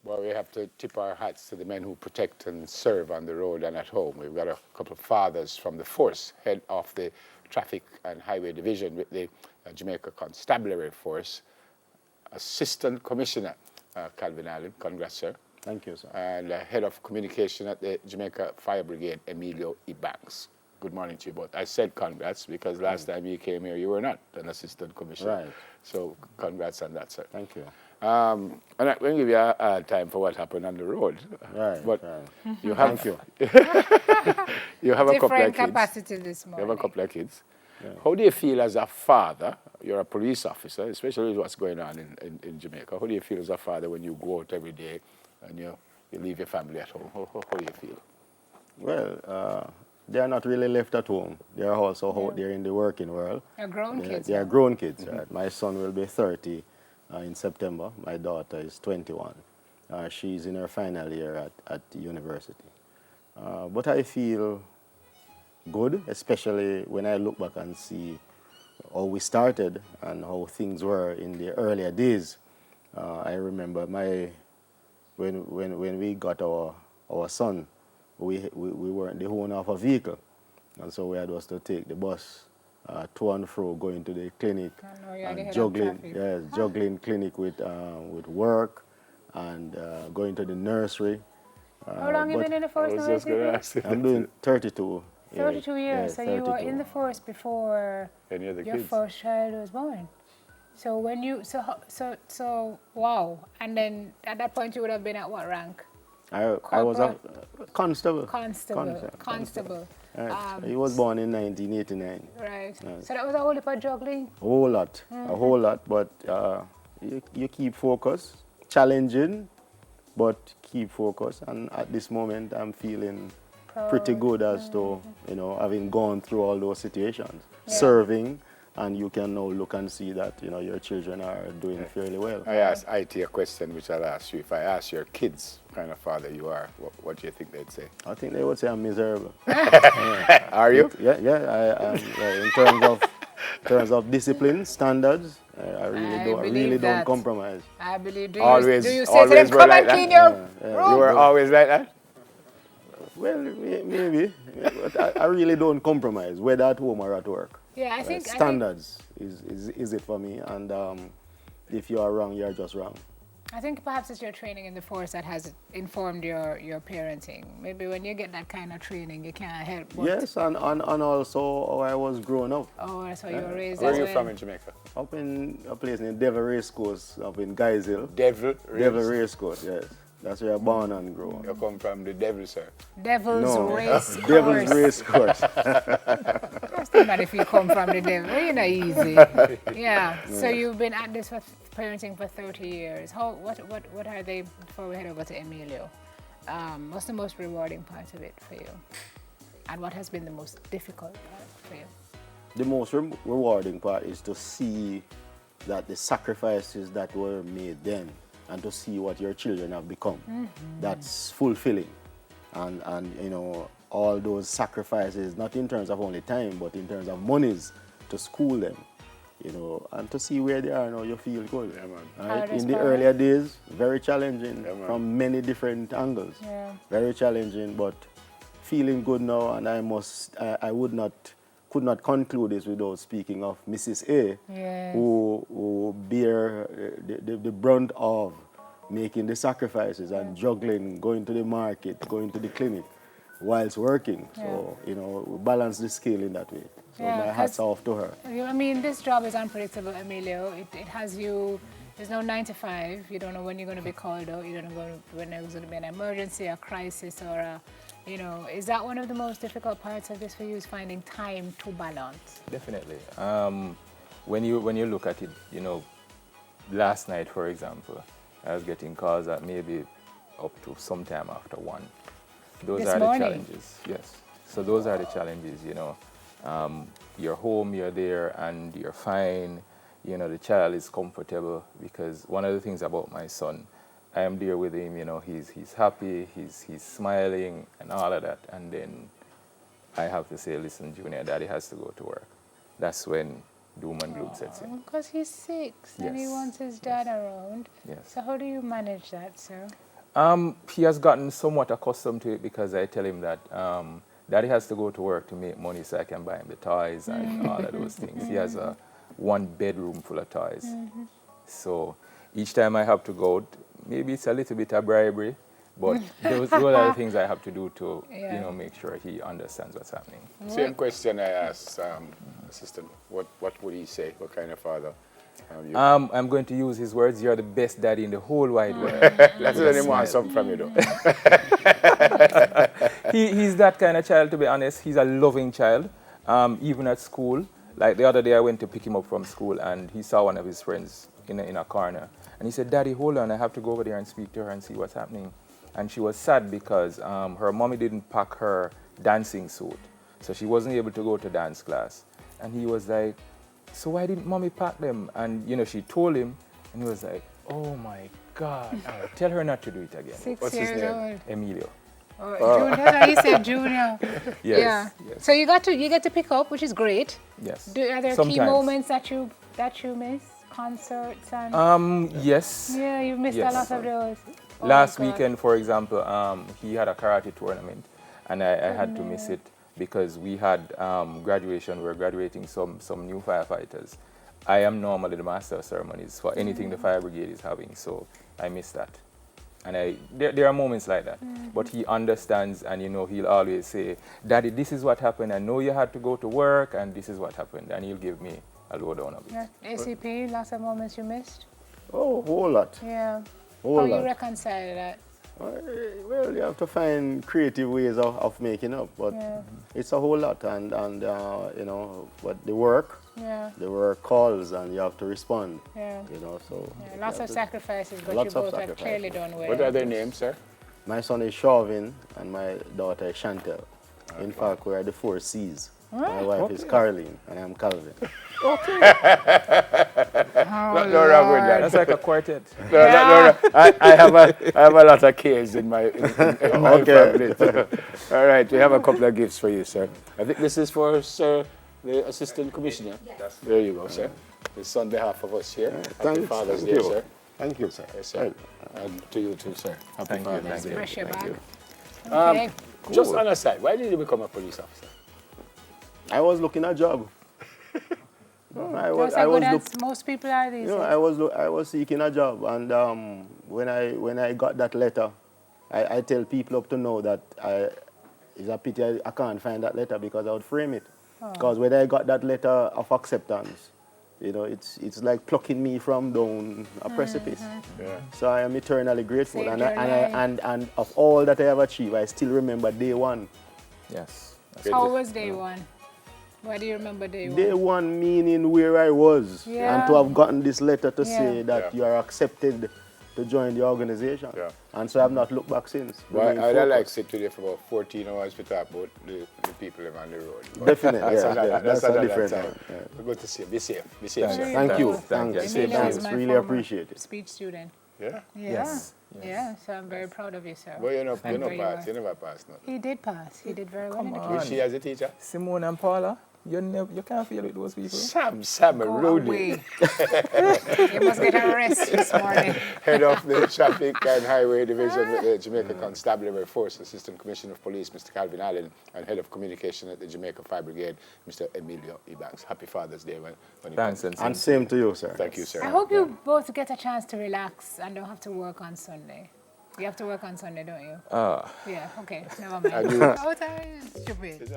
Well, we have to tip our hats to the men who protect and serve on the road and at home. We've got a couple of fathers from the force, head of the Traffic and Highway Division with the Jamaica Constabulary Force, Assistant Commissioner Calvin Allen. Congrats, sir. Thank you, sir. And head of communication at the Jamaica Fire Brigade, Emilio Ebanks. Good morning to you both. I said congrats because last time you came here, you were not an assistant commissioner. Right. So congrats on that, sir. Thank you. And I'm going to give you a time for what happened on the road. Right. But right. you have, Thank you. you have a couple of Different kids. capacity this You morning. have a couple of kids. Yeah. How do you feel as a father? You're a police officer, especially with what's going on in Jamaica. How do you feel as a father when you go out every day and you leave your family at home? How do you feel? Well, they are not really left at home. They are also out there in the working world. They're grown kids. They are grown kids. Right? My son will be 30 in September. My daughter is 21. She's in her final year at university. But I feel good, especially when I look back and see how we started and how things were in the earlier days. I remember when we got our son, we weren't the owner of a vehicle, and so we had was to take the bus to and fro, going to the clinic, and juggling clinic with work, and going to the nursery. How long have you been in the force now? I'm doing 32. 32 years. So 32. you were in the force before Any other your kids? first child was born. So when you so wow, and then at that point you would have been at what rank? I was a constable. Constable. Right. He was born in 1989. Right. Right. So that was a whole heap of juggling. A whole lot, but you keep focused, challenging, but keep focused. And at this moment, I'm feeling pretty good as to, having gone through all those situations, serving, and you can now look and see that, your children are doing fairly well. I asked IT a question which I'll ask you. If I ask your kids what kind of father you are, what do you think they'd say? I think they would say I'm miserable. Are you? Yeah, I am. In terms of discipline, standards, I really don't compromise. I believe. Do you say to always them, come like and clean your room? You were always like that? Well, maybe. But I really don't compromise, whether at home or at work. Yeah, I think standards is it for me, and if you are wrong, you are just wrong. I think perhaps it's your training in the force that has informed your parenting. Maybe when you get that kind of training, you can't help but... Yes, and also how I was growing up. Oh, so you were raised Where as are you well? from in Jamaica? Up in a place named Devil Race Course, up in Guyshill. Devil Race Course, yes. That's where I'm born and grew up. You come from the devil, sir? Devil's Race Course. Devil's Race Course. That's not bad if you come from the devil. You're not easy. Yeah. So you've been at this for parenting for 30 years. What are they, before we head over to Emilio, what's the most rewarding part of it for you? And what has been the most difficult part for you? The most rewarding part is to see that the sacrifices that were made then, and to see what your children have become. Mm-hmm. That's fulfilling. And all those sacrifices, not in terms of only time, but in terms of monies to school them, and to see where they are now, you feel good. Yeah, man. Right? In the earlier days, very challenging from many different angles. Yeah. Very challenging, but feeling good now, and could not conclude this without speaking of Mrs. A, yes, who bear the brunt of making the sacrifices and juggling, going to the market, going to the clinic, whilst working. So, we balance the scale in that way. So my hat's off to her. I mean, this job is unpredictable, Emilio. It has you, there's no 9 to 5. You don't know when you're going to be called out. You don't know when there's going to be an emergency, a crisis, or a... is that one of the most difficult parts of this for you, is finding time to balance? Definitely. When you look at it, last night, for example, I was getting calls at maybe up to sometime after 1. Those are the challenges. Yes. So those are the challenges, You're home, you're there, and you're fine. The child is comfortable, because one of the things about my son, I am there with him, he's happy, he's smiling and all of that. And then I have to say, listen, Junior, Daddy has to go to work. That's when doom and gloom sets in. Because he's 6 and he wants his dad around. Yes. So how do you manage that, sir? He has gotten somewhat accustomed to it because I tell him that Daddy has to go to work to make money so I can buy him the toys and all of those things. He has a 1 bedroom full of toys. So each time I have to go out, maybe it's a little bit of bribery, but those are the things I have to do to, Yeah. you know, make sure he understands what's happening. Same question I asked Assistant. What would he say? What kind of father? I'm going to use his words. You're the best daddy in the whole wide world. That's what he wants something from you, though. He's that kind of child, to be honest. He's a loving child, even at school. Like the other day, I went to pick him up from school, and he saw one of his friends in a corner. And he said, Daddy, hold on, I have to go over there and speak to her and see what's happening. And she was sad because her mommy didn't pack her dancing suit. So she wasn't able to go to dance class. And he was like, so why didn't mommy pack them? And, you know, she told him, and he was like, oh my God, tell her not to do it again. 6 What's his years name? old. Emilio. Oh, Junior, that's what he said, Junior. Yes, Yeah. yes. So you get to pick up, which is great. Yes. Are there key Sometimes. moments that you miss? Concerts and Yes. yeah, you've missed Yes. a lot of those. Oh, Last God. weekend, for example, he had a karate tournament, and I had to miss it because we had graduation. We were graduating some new firefighters. I am normally the master of ceremonies for anything the fire brigade is having, so I missed that. And there are moments like that, but he understands, and you know, he'll always say, Daddy, this is what happened. I know you had to go to work, and this is what happened, and he'll give me a lowdown of it. Yeah. ACP, lots of moments you missed. Oh, whole lot. Yeah. Whole How lot. you reconcile that? Well, you have to find creative ways of making up, but Yeah. it's a whole lot, and you know, but the work calls, and you have to respond. Yeah. You know, so Yeah, lots you of have to- sacrifices, but you Lots of both have sacrifices. clearly done well. What are their names, sir? My son is Chauvin, and my daughter is Chantel. In fact, we are the 4 C's. My wife is Caroline, and I'm Calvin. Oh, No wrong with that. That's like a quartet. No. I have a lot of kids in my family. All right, we have a couple of gifts for you, sir. I think this is for Sir, the Assistant Commissioner. Yes. There you go, sir. It's on behalf of us here. Happy Father's Day, sir. Thank you, sir. Yes, sir. And to you too, sir. Happy Thank you, Father's thank Day. you. Pressure Thank back. you. Okay. Just on a side, why did you become a police officer? I was looking a job. That's how good as most people are these You know, days. I was seeking a job, and when I got that letter, I tell people up to know that it's a pity I can't find that letter because I would frame it. Because when I got that letter of acceptance, you know, it's like plucking me from down a precipice. Yeah. So I am eternally grateful, Saved and your life. and of all that I have achieved, I still remember day one. Yes. How was day one? Why do you remember day one? Day one meaning where I was, Yeah. and to have gotten this letter to Yeah. say that Yeah. you are accepted to join the organization. Yeah. And so I have not looked back since. Well, Remain I'd like to focused. sit today for about 14 hours to talk about the people on the road. But Definitely, that's yeah, another- yeah, that's a another different time. one, yeah. Good to see you. Be safe. Be safe, Thank sir. you. Thank you. Thank you. Thanks. Emilio was Thanks. my Really former appreciate it. Speech student. Yeah? Yeah. Yes. Yeah, so I'm very proud of you, sir. Well, you know And where pass. you You never pass nothing. He did pass. He did very well in the Come class. Was she as a teacher? Simone and Paula, you can't feel with those people. Sam Go Rudy, away. You must get a rest this morning. head of the Traffic and Highway Division with the Jamaica Constabulary Force, Assistant Commissioner of Police, Mr. Calvin Allen, and Head of Communication at the Jamaica Fire Brigade, Mr. Emilio Ebanks. Happy Father's Day when you Thanks, come. and And same to you, sir. Thank you, sir. I hope you both get a chance to relax and don't have to work on Sunday. You have to work on Sunday, don't you? Yeah, okay, never mind. I do. Oh, that is stupid.